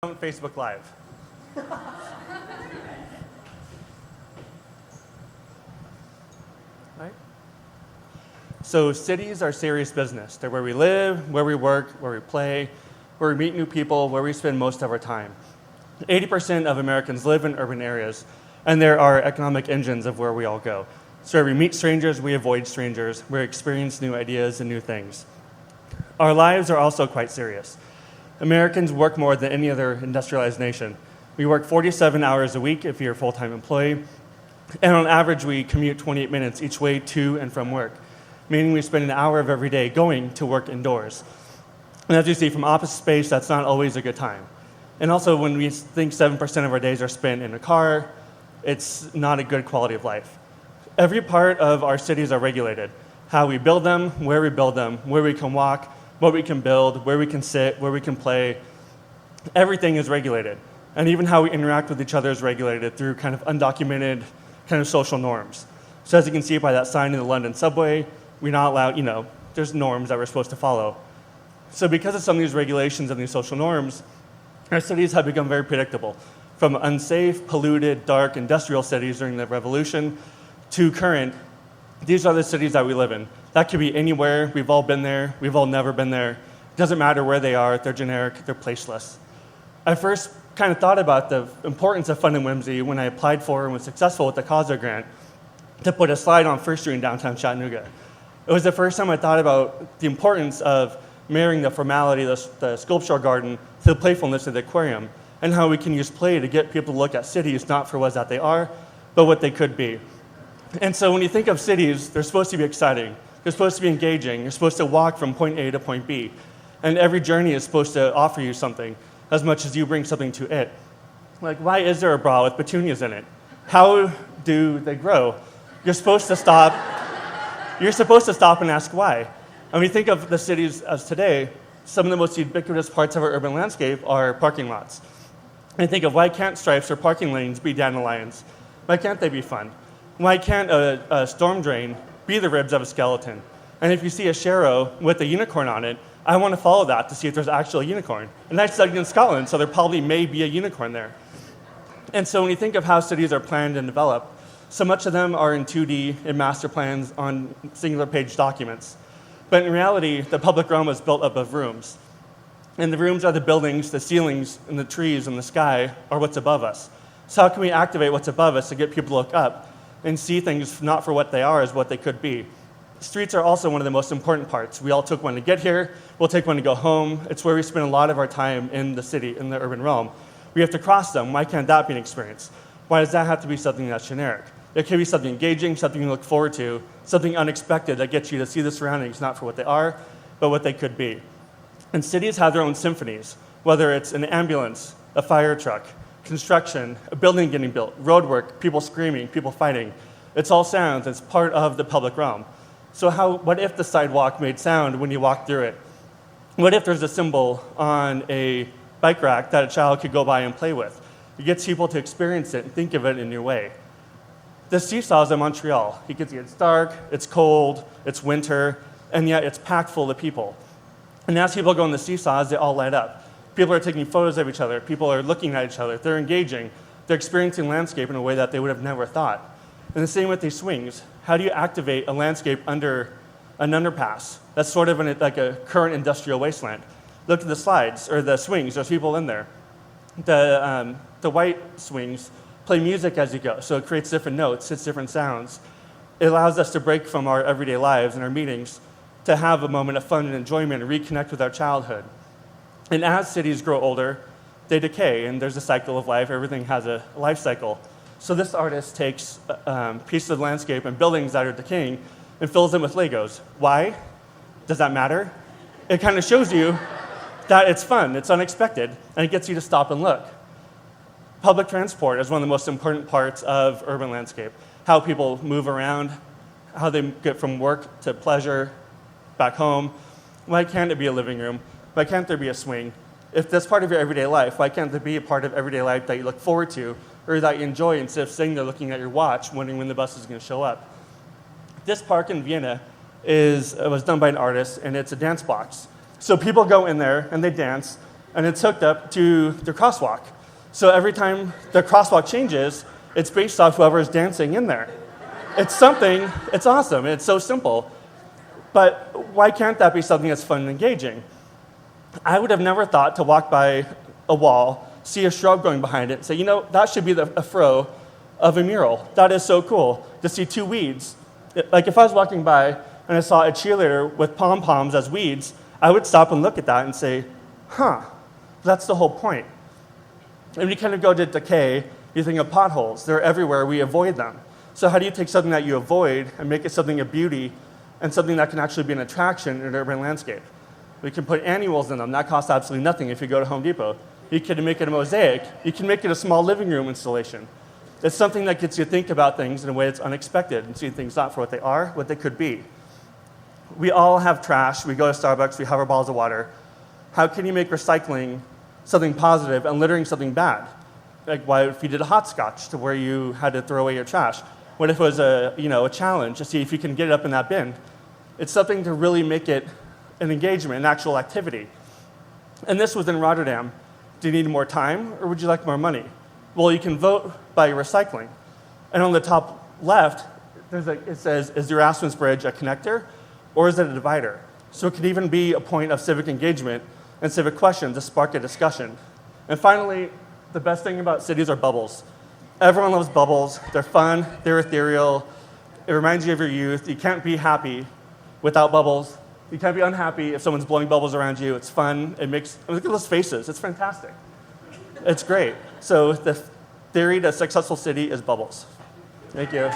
on Facebook Live. Right? So cities are serious business. They're where we live, where we work, where we play, where we meet new people, where we spend most of our time. 80% of Americans live in urban areas, and there are economic engines of where we all go. So where we meet strangers, we avoid strangers, we experience new ideas and new things. Our lives are also quite serious. Americans work more than any other industrialized nation. We work 47 hours a week if you're a full-time employee, and on average we commute 28 minutes each way to and from work, meaning we spend an hour of every day going to work indoors. And as you see from office space, that's not always a good time. And also when we think 7% of our days are spent in a car, it's not a good quality of life. Every part of our cities are regulated. How we build them, where we can walk, what we can build, where we can sit, where we can play. Everything is regulated. And even how we interact with each other is regulated through kind of undocumented kind of social norms. So as you can see by that sign in the London subway, we're not allowed, there's norms that we're supposed to follow. So because of some of these regulations and these social norms, our cities have become very predictable. From unsafe, polluted, dark, industrial cities during the revolution to current, these are the cities that we live in. That could be anywhere. We've all been there. We've all never been there. It doesn't matter where they are. They're generic. They're placeless. I first kind of thought about the importance of fun and whimsy when I applied for and was successful with the CASA grant to put a slide on First Street in downtown Chattanooga. It was the first time I thought about the importance of marrying the formality, the sculptural garden, to the playfulness of the aquarium, and how we can use play to get people to look at cities not for what that they are, but what they could be. And so when you think of cities, they're supposed to be exciting. They're supposed to be engaging. You're supposed to walk from point A to point B. And every journey is supposed to offer you something as much as you bring something to it. Like, why is there a bra with petunias in it? How do they grow? You're supposed to stop and ask why. And when you think of the cities as today, some of the most ubiquitous parts of our urban landscape are parking lots. And think of why can't stripes or parking lanes be dandelions? Why can't they be fun? Why can't a storm drain be the ribs of a skeleton? And if you see a sharrow with a unicorn on it, I want to follow that to see if there's actually a unicorn. And I studied in Scotland, so there probably may be a unicorn there. And so when you think of how cities are planned and developed, so much of them are in 2D in master plans on singular page documents. But in reality, the public realm is built up of rooms. And the rooms are the buildings, the ceilings, and the trees, and the sky are what's above us. So how can we activate what's above us to get people to look up and see things not for what they are as what they could be? Streets are also one of the most important parts. We all took one to get here. We'll take one to go home. It's where we spend a lot of our time in the city, in the urban realm. We have to cross them. Why can't that be an experience? Why does that have to be something that's generic? It can be something engaging, something you look forward to, something unexpected that gets you to see the surroundings not for what they are, but what they could be. And cities have their own symphonies, whether it's an ambulance, a fire truck, construction, a building getting built, road work, people screaming, people fighting. It's all sounds. It's part of the public realm. So what if the sidewalk made sound when you walk through it? What if there's a symbol on a bike rack that a child could go by and play with? It gets people to experience it and think of it in your way. The seesaws in Montreal. You can see it's dark, it's cold, it's winter, and yet it's packed full of people. And as people go on the seesaws, they all light up. People are taking photos of each other. People are looking at each other. They're engaging. They're experiencing landscape in a way that they would have never thought. And the same with these swings. How do you activate a landscape under an underpass? That's sort of like a current industrial wasteland. Look at the slides, or the swings. There's people in there. The white swings play music as you go, so it creates different notes, it's different sounds. It allows us to break from our everyday lives and our meetings to have a moment of fun and enjoyment and reconnect with our childhood. And as cities grow older, they decay, and there's a cycle of life. Everything has a life cycle. So this artist takes pieces of landscape and buildings that are decaying and fills them with Legos. Why? Does that matter? It kind of shows you that it's fun, it's unexpected, and it gets you to stop and look. Public transport is one of the most important parts of urban landscape. How people move around, how they get from work to pleasure, back home. Why can't it be a living room? Why can't there be a swing? If that's part of your everyday life, why can't there be a part of everyday life that you look forward to or that you enjoy instead of sitting there looking at your watch, wondering when the bus is going to show up? This park in Vienna was done by an artist, and it's a dance box. So people go in there, and they dance, and it's hooked up to the crosswalk. So every time the crosswalk changes, it's based off whoever is dancing in there. It's something, it's awesome, it's so simple. But why can't that be something that's fun and engaging? I would have never thought to walk by a wall, see a shrub growing behind it, and say, you know, that should be a fro of a mural. That is so cool to see two weeds. Like if I was walking by and I saw a cheerleader with pom-poms as weeds, I would stop and look at that and say, huh, that's the whole point. And when you kind of go to decay, you think of potholes. They're everywhere, we avoid them. So how do you take something that you avoid and make it something of beauty and something that can actually be an attraction in an urban landscape? We can put annuals in them. That costs absolutely nothing if you go to Home Depot. You can make it a mosaic. You can make it a small living room installation. It's something that gets you to think about things in a way that's unexpected and see things not for what they are, what they could be. We all have trash. We go to Starbucks. We have our bottles of water. How can you make recycling something positive and littering something bad? Like, why if you did a hopscotch to where you had to throw away your trash? What if it was a challenge to see if you can get it up in that bin? It's something to really make it an engagement, an actual activity. And this was in Rotterdam. Do you need more time or would you like more money? Well, you can vote by recycling. And on the top left, it says, is the Erasmus Bridge a connector or is it a divider? So it could even be a point of civic engagement and civic questions to spark a discussion. And finally, the best thing about cities are bubbles. Everyone loves bubbles. They're fun. They're ethereal. It reminds you of your youth. You can't be happy without bubbles. You can't be unhappy if someone's blowing bubbles around you. It's fun. Look at those faces. It's fantastic. It's great. So the theory to a successful city is bubbles. Thank you.